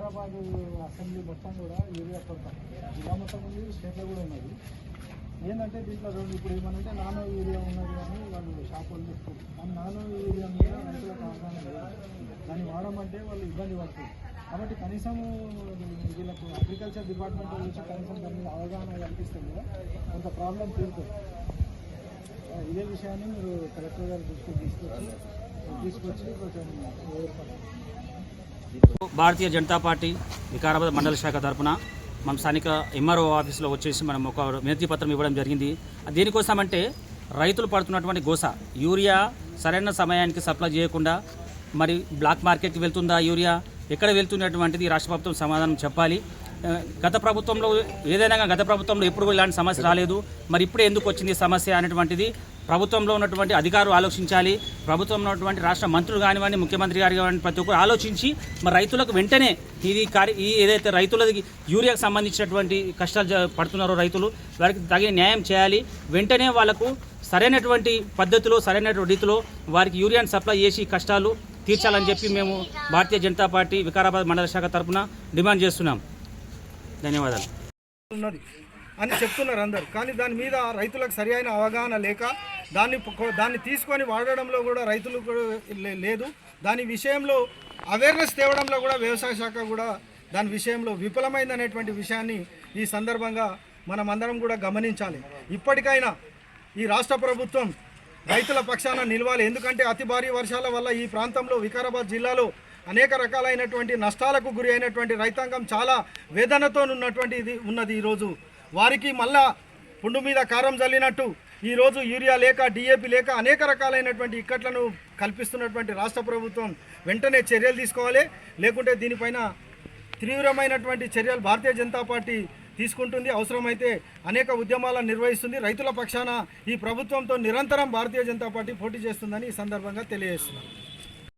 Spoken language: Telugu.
వికారాబాద్ అసెంబ్లీ మొత్తం కూడా యూరియా కొరత జిల్లా మొత్తం ఉంది, స్టేట్లో కూడా ఉన్నది. ఏంటంటే దీంట్లో రెండు ఇప్పుడు ఏమనంటే నానో యూరియా ఉన్నది కానీ వాళ్ళు షాపులు చెప్తారు. కానీ నానో యూరియా మీద రైతులకు అవగాహన లేదు. దాన్ని వాడమంటే వాళ్ళు ఇబ్బంది పడుతుంది. కాబట్టి కనీసం వీళ్ళకు అగ్రికల్చర్ డిపార్ట్మెంట్ నుంచి కనీసం దాని మీద అవగాహన కల్పిస్తుంది కదా, కొంత ప్రాబ్లం తీరుతుంది. ఇదే విషయాన్ని మీరు కలెక్టర్ గారి దృష్టికి తీసుకొచ్చి కొంచెం భారతీయ జనతా పార్టీ వికారాబాద్ మండల శాఖ తరఫున మన స్థానిక ఎంఆర్ఓ ఆఫీస్లో వచ్చేసి మనం ఒక వినతి పత్రం ఇవ్వడం జరిగింది. దేనికోసమంటే రైతులు పడుతున్నటువంటి గోస, యూరియా సరైన సమయానికి సప్లై చేయకుండా మరి బ్లాక్ మార్కెట్కి వెళ్తుందా యూరియా, ఎక్కడ వెళ్తున్నటువంటిది రాష్ట్ర ప్రభుత్వం సమాధానం చెప్పాలి. గత ప్రభుత్వంలో గత ప్రభుత్వంలో ఎప్పుడు ఇలాంటి సమస్య రాలేదు, మరి ఇప్పుడే ఎందుకు వచ్చింది సమస్య అనేటువంటిది ప్రభుత్వంలో ఉన్నటువంటి అధికారులు ఆలోచించాలి. ప్రభుత్వంలో ఉన్నటువంటి రాష్ట్ర మంత్రులు కానివ్వండి, ముఖ్యమంత్రి గారు కానివ్వండి, ప్రతి ఒక్కరు ఆలోచించి మరి రైతులకు వెంటనే ఈ ఏదైతే రైతులకి యూరియాకు సంబంధించినటువంటి కష్టాలు పడుతున్నారో రైతులు వారికి తగిన న్యాయం చేయాలి. వెంటనే వాళ్లకు సరైనటువంటి పద్ధతిలో సరైనటువంటి రీతిలో వారికి యూరియాను సప్లై చేసి కష్టాలు తీర్చాలని చెప్పి మేము భారతీయ జనతా పార్టీ వికారాబాద్ మండల శాఖ తరఫున డిమాండ్ చేస్తున్నాం. ధన్యవాదాలు. ఉన్నది అని చెప్తున్నారు అందరు, కానీ దాని మీద రైతులకు సరైన అవగాహన లేక దాన్ని తీసుకొని వాడడంలో కూడా రైతులు లేదు. దాని విషయంలో అవేర్నెస్ తేవడంలో కూడా వ్యవసాయ శాఖ కూడా దాని విషయంలో విఫలమైందనేటువంటి విషయాన్ని ఈ సందర్భంగా మనం అందరం కూడా గమనించాలి. ఇప్పటికైనా ఈ రాష్ట్ర ప్రభుత్వం రైతుల పక్షాన నిలవాలి. ఎందుకంటే అతి భారీ వర్షాల వల్ల ఈ ప్రాంతంలో వికారాబాద్ జిల్లాలో అనేక రకాలైనటువంటి నష్టాలకు గురి అయినటువంటి రైతాంగం చాలా వేదనతో ఉన్నది. ఈరోజు వారికి మళ్ళా పుండు మీద కారం జల్లినట్టు ఈరోజు యూరియా లేక డిఏపి లేక అనేక రకాలైనటువంటి ఇక్కట్లను కల్పిస్తున్నటువంటి రాష్ట్ర ప్రభుత్వం వెంటనే చర్యలు తీసుకోవాలి. లేకుంటే దీనిపైన తీవ్రమైనటువంటి చర్యలు భారతీయ జనతా పార్టీ తీసుకుంటుంది. అవసరమైతే అనేక ఉద్యమాలను నిర్వహిస్తుంది. రైతుల పక్షాన ఈ ప్రభుత్వంతో నిరంతరం భారతీయ జనతా పార్టీ పోటీ చేస్తుందని ఈ సందర్భంగా తెలియజేస్తున్నాను.